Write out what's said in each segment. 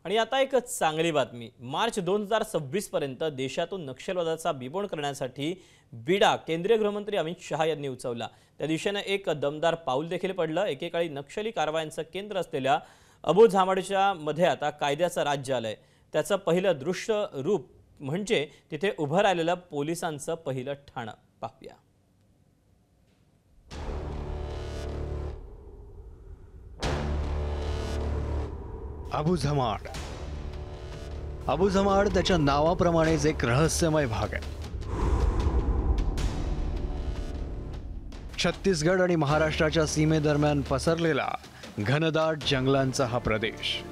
आणि आता एक चांगली बातमी। मार्च 2026 पर्यंत देशातून नक्षलवादाचा बिमोड करण्यासाठी बीडा केंद्रीय गृहमंत्री अमित शहा यांनी उचलला। त्या दिशेने एक दमदार पाऊल देखील पडलं। एकेकाळी नक्षली कारवायांचं केंद्र असलेल्या अबुझमाडच्या मध्ये आता कायद्याचं राज्य आलंय। त्याचं पहिलं दृश्य रूप म्हणजे तिथे उभं राहिलेलं पोलिसांचं पहिलं ठाणं पाहूया। अबुझमाड त्याच्या नावाप्रमाणेच एक रहस्यमय भाग आहे। छत्तीसगड आणि महाराष्ट्राच्या सीमेदरम्यान पसरलेला घनदाट जंगलांचा हा प्रदेश।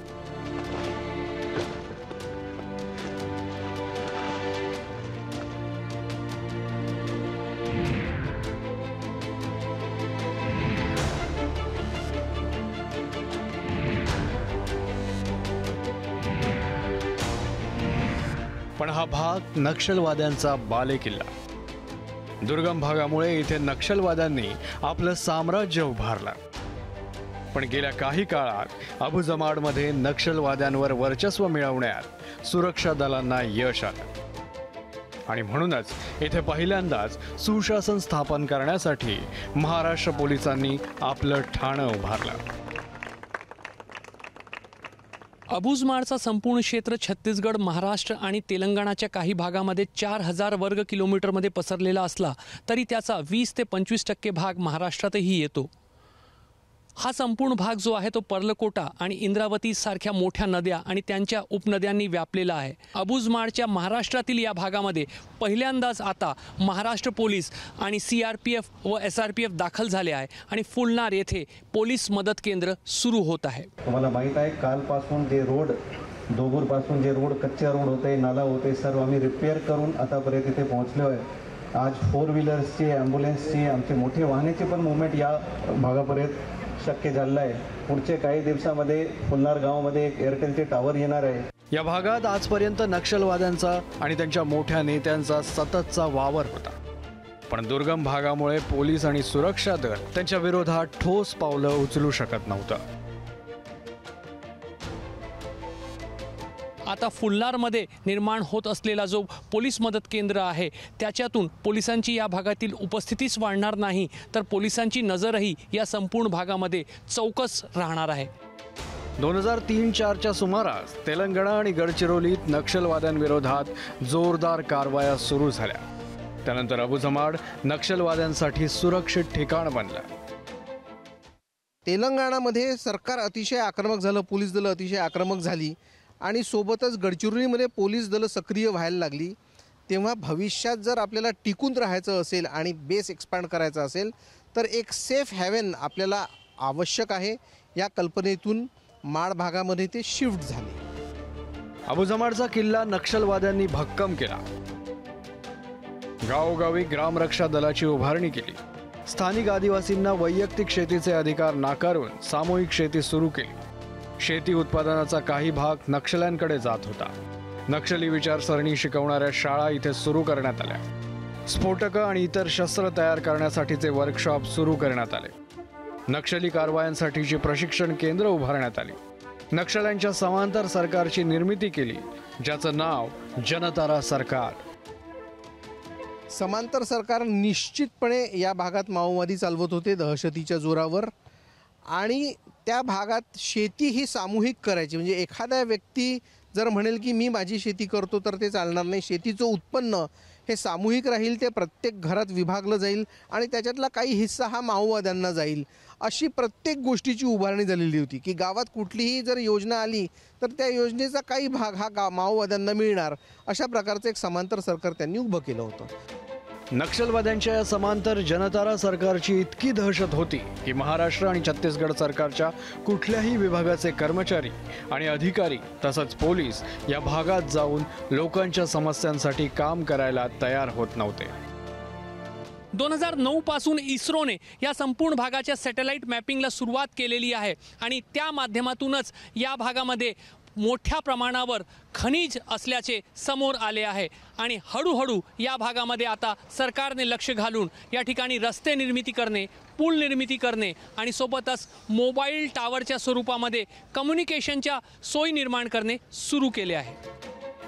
पण हा भाग नक्षलवाद्यांचा बालेकिल्ला। दुर्गम भागामुळे इथे नक्षलवाद्यांनी आपलं साम्राज्य उभारलं। पण गेल्या काही काळात अबुझमाडमध्ये नक्षलवाद्यांवर वर्चस्व मिळवण्यात सुरक्षा दलांना यश आलं आणि म्हणूनच इथे पहिल्यांदाच सुशासन स्थापन करण्यासाठी महाराष्ट्र पोलिसांनी आपलं ठाणं उभारलं। अबुझमाडचा संपूर्ण क्षेत्र छत्तीसगड, महाराष्ट्र आणि तेलंगणाच्या काही भागामध्ये 4000 वर्ग किलोमीटरमध्ये पसरलेला असला तरी त्याचा 20 ते 25% भाग महाराष्ट्रातही येतो। हा संपूर्ण भाग जो आहे तो पर्लकोटा आणि इंद्रावती सारख्या मोठ्या नद्या आणि त्यांच्या उपनद्यांनी व्यापलेला आहे। अबुझमाडच्या महाराष्ट्रातील या भागामध्ये पहिल्यांदाच आता महाराष्ट्र पोलीस आणि CRPF व SRPF दाखल झाले आहे आणि फुलनार येथे पोलीस मदत केंद्र सुरू होत आहे। तुम्हाला माहित आहे कालपासून जे रोड दोगूरपासून जे रोड कच्चे रोड होते, नाला होते, सर्व आम्ही रिपेअर करून आतापर्यंत इथे पोहोचलो आहे। आज 4 व्हीलर्सचे, ॲम्ब्युलन्सचे, आमचे मोठे वाहनाचे पण मूवमेंट या भागापर्यंत शक्य झालं आहे। पुढचे काही दिवसामध्ये फुलनार गावामध्ये एक एअरटेलचे टावर येणार आहे। या भागात आजपर्यंत नक्षलवाद्यांचा आणि त्यांच्या मोठ्या नेत्यांचा सततचा वावर होता। पण दुर्गम भागामुळे पोलीस आणि सुरक्षा दल त्यांच्या विरोधात ठोस पावलं उचलू शकत नव्हतं। आता फुलनारमध्ये निर्माण होत असलेला जो पोलीस मदत केंद्र आहे त्याच्यातून पोलिसांची या भागातील उपस्थितीच वाढणार नाही तर पोलिसांची नजरही या संपूर्ण भागामध्ये चौकस राहणार आहे। 2003-04च्या सुमारास तेलंगणा आणि गडचिरोलीत नक्षलवाद्यांविरोधात जोरदार कारवाया सुरू झाल्या। त्यानंतर अबुझमाड नक्षलवाद्यांसाठी सुरक्षित ठिकाण बनलं। तेलंगणामध्ये सरकार अतिशय आक्रमक झालं, पोलीस दलं अतिशय आक्रमक झाली आणि सोबतच गडचिरोलीमध्ये पोलीस दलं सक्रिय व्हायला लागली। तेव्हा भविष्यात जर आपल्याला टिकून राहायचं असेल आणि बेस एक्सपॅन्ड करायचा असेल तर एक सेफ हॅवन आपल्याला आवश्यक आहे। या कल्पनेतून माड भागामध्ये ते शिफ्ट झाले। अबुझमाडचा किल्ला नक्षलवाद्यांनी भक्कम केला। गावोगावी ग्रामरक्षा दलाची उभारणी केली। स्थानिक आदिवासींना वैयक्तिक शेतीचे अधिकार नाकारून सामूहिक शेती सुरू केली। शेती उत्पादनाचा काही भाग नक्षल्यांकडे जात होता। नक्षली विचारसरणी शिकवणाऱ्या शाळा इथे सुरू करण्यात आल्या। स्फोटकं आणि इतर शस्त्र तयार करण्यासाठीचे वर्कशॉप सुरू करण्यात आले। नक्षली कारवायांसाठीची प्रशिक्षण केंद्र उभारण्यात आली। नक्षल्यांच्या समांतर सरकारची निर्मिती केली ज्याचं नाव जनतारा सरकार। समांतर सरकार निश्चितपणे या भागात माओवादी चालवत होते दहशतीच्या जोरावर आणि त्या भागात शेती ही सामूहिक करायची। म्हणजे एखादा व्यक्ती जर म्हणेल की मी माझी शेती करतो तर ते चालणार नाही। शेतीचं उत्पन्न हे सामूहिक राहील, ते प्रत्येक घरात विभागलं जाईल आणि त्याच्यातला काही हिस्सा हा माओवाद्यांना जाईल। अशी प्रत्येक गोष्टीची उभारणी झालेली होती की गावात कुठलीही जर योजना आली तर त्या योजनेचा काही भाग हा माओवाद्यांना मिळणार। अशा प्रकारचं एक समांतर सरकार त्यांनी उभं केलं होतं। नक्षलवाद्यांच्या या समांतर जनतारा सरकारची इतकी दहशत होती की महाराष्ट्र आणि छत्तीसगड सरकारच्या कुठल्याही विभागाचे कर्मचारी आणि अधिकारी तसंच पोलीस या भागात जाऊन लोकांच्या समस्यांसाठी काम करायला तयार होत नव्हते। 2009 पासून इस्रोने या संपूर्ण भागाच्या सॅटेलाइट मॅपिंगला सुरुवात केलेली आहे आणि त्या माध्यमातूनच या भागामध्ये मोठ्या प्रमाणावर खनिज असल्याचे समोर आले आहे आणि हळूहळू या भागामध्ये आता सरकारने लक्ष घालून या ठिकाणी रस्ते निर्मिती करणे, पूल निर्मिती करणे आणि सोबतच मोबाईल टावरच्या स्वरूपामध्ये कम्युनिकेशनच्या सोयी निर्माण करणे सुरू केले आहे.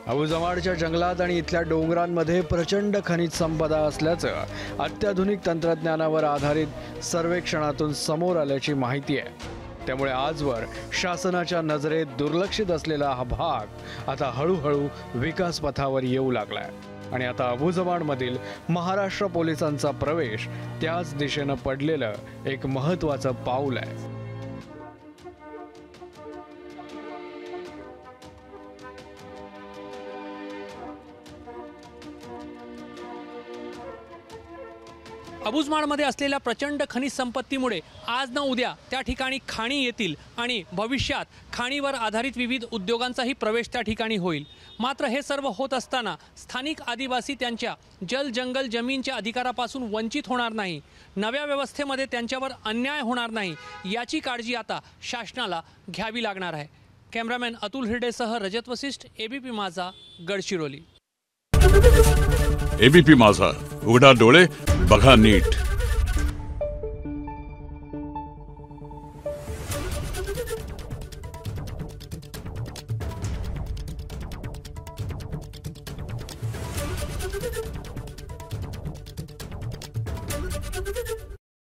अबुजमाडच्या जंगलात आणि इथल्या डोंगरांमध्ये प्रचंड खनिज संपदा असल्याचं अत्याधुनिक तंत्रज्ञानावर आधारित सर्वेक्षणातून समोर आल्याची माहिती आहे. त्यामुळे आजवर शासनाच्या नजरेत दुर्लक्षित असलेला हा भाग आता हळूहळू विकास पथावर येऊ लागलाय आणि आता अबुजमाडमधील महाराष्ट्र पोलिसांचा प्रवेश त्याच दिशेनं पडलेलं एक महत्त्वाचं पाऊल आहे. अबुजमाडमध्ये असलेल्या प्रचंड खनिज संपत्तीमुळे आज न उद्या त्या ठिकाणी खाणी येतील आणि भविष्यात खाणीवर आधारित विविध उद्योगांचाही प्रवेश त्या ठिकाणी होईल. मात्र हे सर्व होत असताना स्थानिक आदिवासी त्यांच्या जल जंगल जमीनच्या अधिकारापासून वंचित होणार नाही, नव्या व्यवस्थेमध्ये त्यांच्यावर अन्याय होणार नाही याची काळजी आता शासनाला घ्यावी लागणार आहे. कॅमेरामॅन अतुल हिरडेसह रजत वसिष्ठ, एबीपी माझा, गडचिरोली. एबीपी माझा, उघडा डोळे बघा नीट.